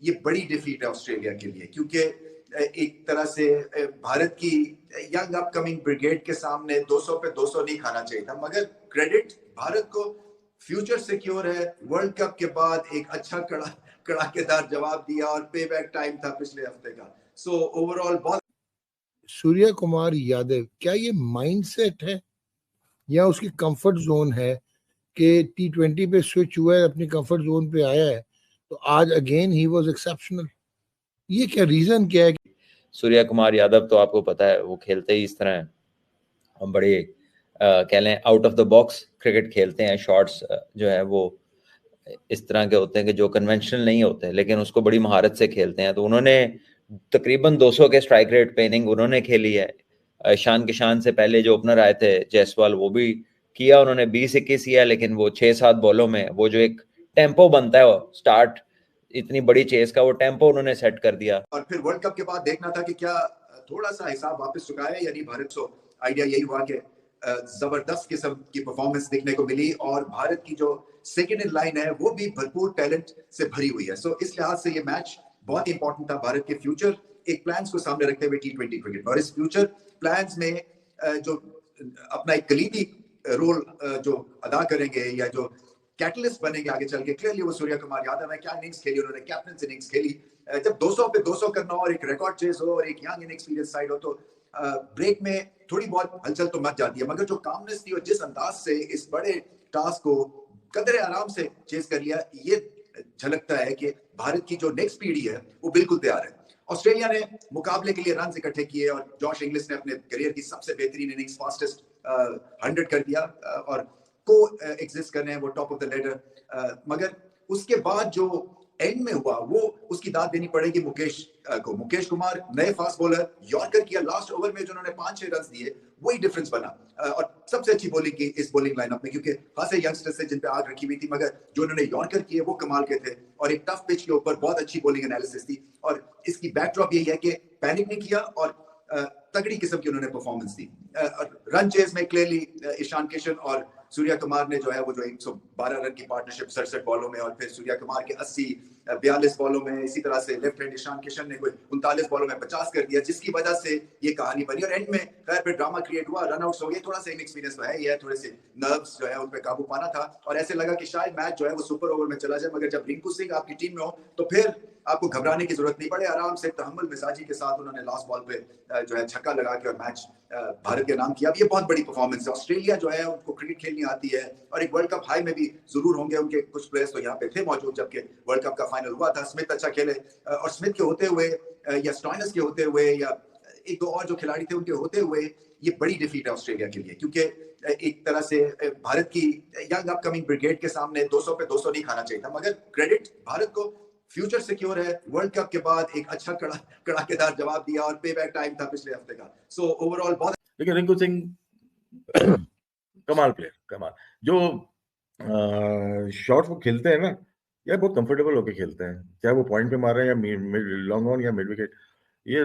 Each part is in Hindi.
ये बड़ी डिफीट है ऑस्ट्रेलिया के लिए, क्योंकि एक तरह से भारत की यंग अपकमिंग ब्रिगेड के सामने 200 पे 200 नहीं खाना चाहिए था, मगर क्रेडिट भारत को, फ्यूचर सिक्योर है। वर्ल्ड कप के बाद एक अच्छा कड़ाकेदार जवाब दिया और पे बैक टाइम था पिछले हफ्ते का। सो ओवरऑल बहुत। सूर्य कुमार यादव, क्या ये माइंडसेट है या उसकी कंफर्ट जोन है कि T20 पे स्विच हुआ है, अपनी कंफर्ट जोन पे आया है, तो आज अगेन ही वाज एक्सेप्शनल? ये क्या रीजन क्या है? सूर्य कुमार यादव तो आपको पता है वो खेलते ही इस तरह हम बड़े कह लें out of the box cricket खेलते हैं। शॉट्स जो है वो इस तरह के होते हैं कि जो कन्वेंशनल नहीं होते, लेकिन उसको बड़ी महारत से खेलते हैं। तो उन्होंने तकरीबन 200 के स्ट्राइक रेट पे इनिंग उन्होंने खेली है। ईशान किशान से पहले जो ओपनर आए थे जायसवाल, वो भी किया उन्होंने 20-21 किया, लेकिन वो 6-7 बॉलों में वो जो एक टेम्पो बनता है स्टार्ट इतनी बड़ी चेस का, वो टेम्पो उन्होंने सेट कर दिया। और फिर वर्ल्ड कप के बाद देखना था कि क्या थोड़ा सा हिसाब वापस चुकाया या नहीं भारत को। आइडिया यही हुआ कि जबरदस्त किस्म की परफॉर्मेंस देखने को मिली और भारत की जो सेकेंड इन लाइन है वो भी भरपूर टैलेंट से भरी हुई है। सो इस लिहाज से ये मैच बहुत इंपॉर्टेंट था भारत के फ्यूचर एक प्लान्स को सामने रखते हुए T20 क्रिकेट। और इस फ्यूचर प्लान्स में जो अपना एक कलीदी रोल जो अदा करेंगे या जो कैटलिस्ट बनेंगे आगे चल के, क्लियरली वो सूर्य कुमार यादव है। क्या इनिंग्स खेली उन्होंने, कैप्टन इनिंग्स खेली। जब 200 पे 200 करना और एक रिकॉर्ड चेस हो और एक यंग इनएक्सपीरियंस साइड हो, तो ब्रेक में थोड़ी बहुत हलचल तो मच जाती है, मगर जो कामनेस थी और जिस अंदाज से इस बड़े टास्क को कदरे आराम से चेस कर लिया, ये झलकता है कि भारत की जो नेक्स्ट पीढ़ी है वो बिल्कुल तैयार है। ऑस्ट्रेलिया ने मुकाबले के लिए रन इकट्ठे किए और जॉश इंग्लिश ने अपने करियर की सबसे बेहतरीन इनिंग्स फास्टेस्ट 100 कर दिया और को एग्जिस्ट करने हैं वो टॉप ऑफ द लेडर। मगर उसके बाद जो एंड में हुआ वो उसकी दाद देनी पड़ेगी मुकेश को। मुकेश कुमार नए फास्ट बॉलर, यॉर्कर किया लास्ट ओवर में जो उन्होंने 5-6 रन दिए, वही डिफरेंस बना। और सबसे अच्छी बॉलिंग की इस बॉलिंग लाइनअप में, क्योंकि खासे यंगस्टर्स से जिन पे आग रखी हुई थी, मगर जो उन्होंने यॉर्कर किए वो कमाल के थे और एक टफ पिच के ऊपर बहुत अच्छी बॉलिंग एनालिसिस थी। और इसकी बैकड्रॉप यही है कि पैनिक नहीं किया और तगड़ी किस्म की उन्होंने परफॉर्मेंस दी। रन चेस में क्लियरली ईशान किशन और सूर्य कुमार ने जो है वो जो 112 रन की पार्टनरशिप 67 बॉलों में, और फिर सूर्य कुमार के 42 बॉलों में, इसी तरह से लेफ्ट हैंड ईशान किशन ने कोई 39 बॉलों में 50 कर दिया, जिसकी वजह से ये कहानी बनी। और एंड में खैर फिर ड्रामा क्रिएट हुआ, रन आउट्स हो गए। थोड़ा सा इनएक्सपीरियंस है, ये थोड़े से नर्व्स जो है उन पे काबू पाना था और ऐसे लगा कि शायद मैच जो है वो सुपर ओवर में चला जाए, मगर जब रिंकू सिंह आपकी टीम में हो तो फिर आपको घबराने की जरूरत नहीं पड़े। आराम से तहम्मुल मिजाजी के साथ उन्होंने लास्ट बॉल पे जो है छक्का लगा के और मैच भारत के नाम किया। ये बहुत बड़ी परफॉर्मेंस है। ऑस्ट्रेलिया जो है उनको क्रिकेट खेलनी आती है और एक वर्ल्ड कप हाई में भी जरूर होंगे उनके कुछ प्लेयर्स तो यहाँ पे थे मौजूद जबकि वर्ल्ड कप का फाइनल हुआ था। स्मिथ अच्छा खेले और स्मिथ के होते हुए या स्टॉइनस के होते हुए या एक दो और जो खिलाड़ी थे उनके होते हुए ये बड़ी डिफीट है ऑस्ट्रेलिया के लिए, क्योंकि एक तरह से भारत की यंग अपकमिंग ब्रिगेड के सामने 200 पे 200 नहीं खाना चाहिए था, मगर क्रेडिट भारत को, फ्यूचर सिक्योर है। वर्ल्ड कप के बाद एक अच्छा कड़ाकेदार जवाब दिया और पे बैक टाइम था पिछले हफ्ते का। सो ओवरऑल बहुत। लेकिन रिंकू सिंह कमाल प्लेयर, कमाल। जो शॉट वो खेलते हैं ना यार, बहुत कंफर्टेबल होके खेलते हैं, चाहे वो पॉइंट पे मार रहे हैं या लॉन्ग ऑन या मिड विकेट। ये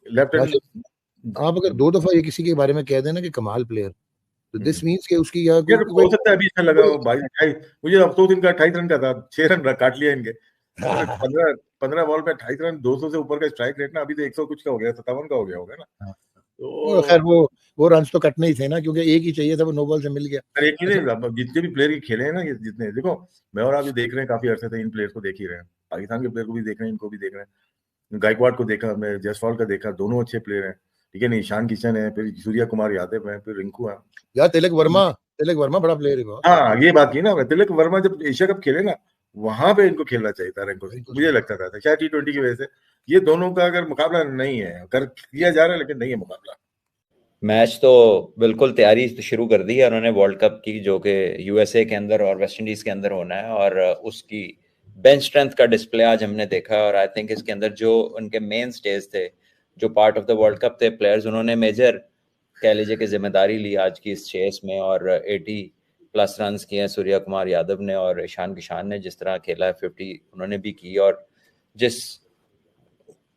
लेफ्ट हैंड आप अगर 2 दफा ये किसी के बारे में कह देना कि कमाल प्लेयर, तो दिस मींस कि उसकी यार हो सकता है अभी अच्छा लगा हो भाई। मुझे अब 2 दिन का 28 रन का था, 6 रन काट लिया इनके। 15 बॉल में 28 रन, 200 से ऊपर का स्ट्राइक रेट ना, अभी तो 100 कुछ का हो गया, 57 का हो गया होगा ना। तो खैर वो रन तो कटने ही थे ना, क्योंकि एक ही चाहिए था, वो नो बॉल से मिल गया। एक ही नहीं, जितने भी प्लेयर खेले हैं ना, जितने, देखो मैं और आप भी देख रहे हैं, काफी अरसे से इन प्लेयर्स को देख ही रहे हैं, पाकिस्तान के प्लेयर को भी देख रहे हैं, इनको भी देख रहे हैं। गायकवाड़ को देखा हमने, जायसवाल का देखा, दोनों अच्छे प्लेयर हैं, ठीक है। ईशान किशन है, फिर सूर्य कुमार यादव है, फिर रिंकू है यार। तिलक वर्मा बड़ा प्लेयर है। हाँ, ये बात की ना, तिलक वर्मा जब एशिया कप खेले ना, वहां पे इनको खेलना चाहिए था रिंकू सिंह, मुझे लगता था शायद T20 की वजह से। ये दोनों का अगर मुकाबला नहीं है, कर किया जा रहा है लेकिन नहीं है मुकाबला। मैच तो बिल्कुल तैयारी शुरू कर दी है उन्होंने वर्ल्ड कप की, जो कि USA के अंदर और वेस्ट इंडीज के अंदर होना है, और उसकी बेंच स्ट्रेंथ का डिस्प्ले आज हमने देखा है। और आई थिंक इसके अंदर जो उनके मेन स्टेज थे, जो part of the world cup थे प्लेयर्स, उन्होंने मेजर कह लीजिए कि जिम्मेदारी ली आज की इस चेस में, और 80+ रन किए हैं सूर्य कुमार यादव ने, और ईशान किशान ने जिस तरह खेला है 50 उन्होंने भी की, और जिस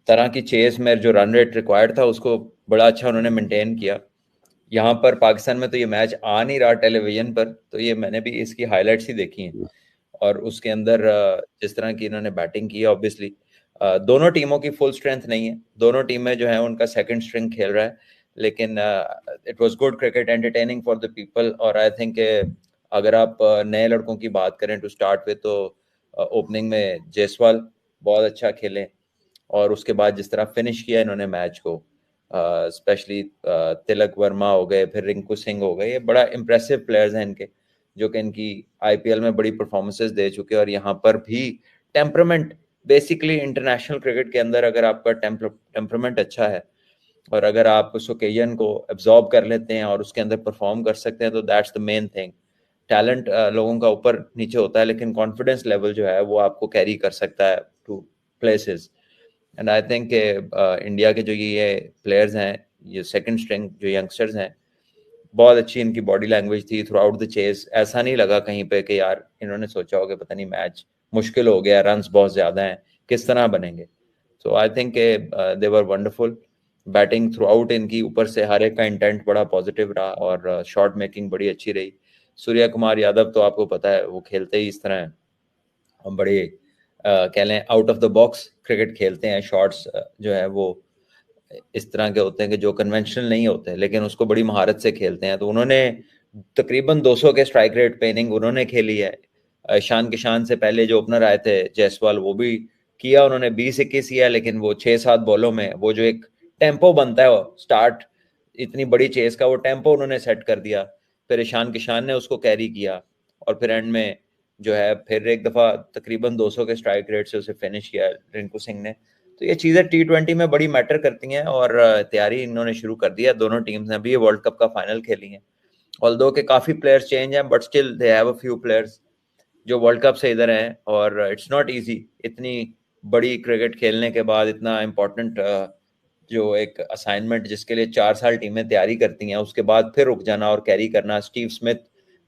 तरह की चेस में जो रन रेट रिक्वायर्ड था उसको बड़ा अच्छा उन्होंने मेंटेन किया। यहाँ पर पाकिस्तान में तो ये मैच आ नहीं रहा टेलीविजन पर, तो ये मैंने भी इसकी हाइलाइट्स ही देखी हैं और उसके अंदर जिस तरह की इन्होंने बैटिंग की है, ऑब्वियसली दोनों टीमों की फुल स्ट्रेंथ नहीं है, दोनों टीमें जो है उनका सेकंड स्ट्रिंग खेल रहा है, लेकिन it was good cricket, entertaining for the people. और आई थिंक अगर आप नए लड़कों की बात करें टू स्टार्ट विद, तो ओपनिंग में जायसवाल बहुत अच्छा खेले, और उसके बाद जिस तरह फिनिश किया इन्होंने मैच को, स्पेशली तिलक वर्मा हो गए, फिर रिंकू सिंह हो गए, ये बड़ा इंप्रेसिव प्लेयर्स हैं इनके, जो कि इनकी आईपीएल में बड़ी परफॉर्मेंसेस दे चुके हैं। और यहाँ पर भी टेम्परामेंट, बेसिकली इंटरनेशनल क्रिकेट के अंदर अगर आपका टेम्परामेंट अच्छा है और अगर आप उस ओकेजन को एब्जॉर्ब कर लेते हैं और उसके अंदर परफॉर्म कर सकते हैं, तो that's the main thing. Talent लोगों का ऊपर नीचे होता है, लेकिन कॉन्फिडेंस लेवल जो है वो आपको कैरी कर सकता है two places. And I think India के जो ये प्लेयर्स हैं, ये सेकंड स्ट्रिंग जो यंगस्टर्स हैं, बहुत अच्छी इनकी बॉडी लैंग्वेज थी थ्रू आउट द चेस। ऐसा नहीं लगा कहीं पे कि यार इन्होंने सोचा होगा पता नहीं मैच मुश्किल हो गया, रन्स बहुत ज्यादा हैं, किस तरह बनेंगे। So I think they were wonderful batting throughout इनकी, ऊपर से हर एक का इंटेंट बड़ा पॉजिटिव रहा और शॉट मेकिंग बड़ी अच्छी रही। सूर्य कुमार यादव तो आपको पता है वो खेलते ही इस तरह हम बड़े कह लें out of the box cricket खेलते हैं, शॉट्स जो है वो इस तरह के होते हैं कि जो कन्वेंशनल नहीं होते, लेकिन उसको बड़ी महारत से खेलते हैं। तो उन्होंने तकरीबन 200 के स्ट्राइक रेट पे इनिंग उन्होंने खेली है। ईशान किशान से पहले जो ओपनर आए थे जायसवाल, वो भी किया उन्होंने 20-21 किया, लेकिन वो 6-7 बॉलों में वो जो एक टेम्पो बनता है स्टार्ट इतनी बड़ी चेस का, वो टेम्पो उन्होंने सेट कर दिया। फिर ईशान किशान ने उसको कैरी किया और फिर एंड में जो है फिर एक दफा तकरीबन 200 के स्ट्राइक रेट से उसे फिनिश किया रिंकू सिंह ने। तो ये चीजें T20 में बड़ी मैटर करती हैं और तैयारी इन्होंने शुरू कर दी है। दोनों टीम्स ने अभी वर्ल्ड कप का फाइनल खेली है, ऑल्दो के काफी प्लेयर्स चेंज हैं, but still they have a few players जो वर्ल्ड कप से इधर हैं। और इट्स नॉट इजी इतनी बड़ी क्रिकेट खेलने के बाद इतना इम्पोर्टेंट जो एक असाइनमेंट जिसके लिए 4 साल टीमें तैयारी करती हैं, उसके बाद फिर रुक जाना और कैरी करना। स्टीव स्मिथ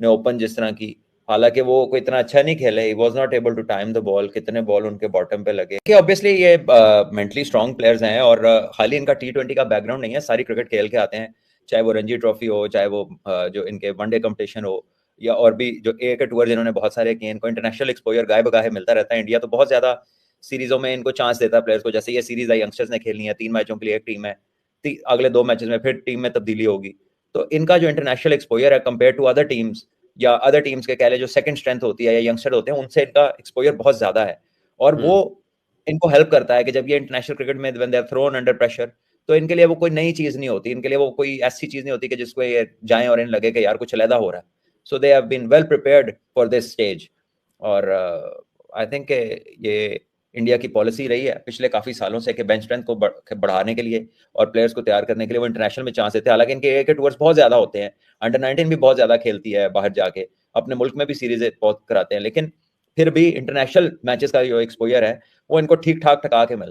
ने ओपन जिस तरह की, हालांकि वो कोई इतना अच्छा नहीं खेले, he was not able to time the ball, कितने बॉल उनके बॉटम पे लगे कि ऑब्वियसली ये मेंटली स्ट्रांग प्लेयर्स हैं और खाली इनका T20 का बैकग्राउंड नहीं है, सारी क्रिकेट खेल के आते हैं, चाहे वो रणजी ट्रॉफी हो, चाहे वो जो इनके वनडे कंपटीशन हो, या और भी जो ए के टूर जिन्होंने बहुत सारे किए। इनको इंटरनेशनल एक्सपोजर गाय बगाहे मिलता रहता है। इंडिया तो बहुत ज्यादा सीरीजों में इनको चांस देता है प्लेयर्स को, जैसे ये सीरीज आई यंगस्टर्स ने खेलनी है, 3 मैचों के लिए एक टीम है, अगले 2 मैचेस में फिर टीम में तब्दीली होगी। तो इनका जो इंटरनेशनल एक्सपोजर है कंपेयर टू अदर टीम्स या अदर टीम्स के कह ले जो सेकंड स्ट्रेंथ होती है या यंगस्टर होते हैं, उनसे इनका एक्सपोजर बहुत ज्यादा है। और वो इनको हेल्प करता है कि जब ये इंटरनेशनल क्रिकेट में when they are thrown under pressure, तो इनके लिए वो कोई नई चीज नहीं होती, इनके लिए वो कोई ऐसी चीज नहीं होती कि जिसको ये जाएं और इन लगे कि यार कुछ अलग हो रहा है। So they have been well prepared for this stage. और आई थिंक ये इंडिया की पॉलिसी रही है पिछले काफी सालों से कि बेंच स्ट्रेंथ को बढ़ाने के लिए और प्लेयर्स को तैयार करने के लिए वो इंटरनेशनल में चांस देते हैं। हालांकि इनके ए के टूर्स बहुत ज्यादा होते हैं, अंडर 19 भी बहुत ज्यादा खेलती है बाहर जाके, अपने मुल्क में भी सीरीज बहुत कराते हैं, लेकिन फिर भी इंटरनेशनल मैचेस का जो एक्सपोजर है वो इनको ठीक ठाक टका के मिलता है।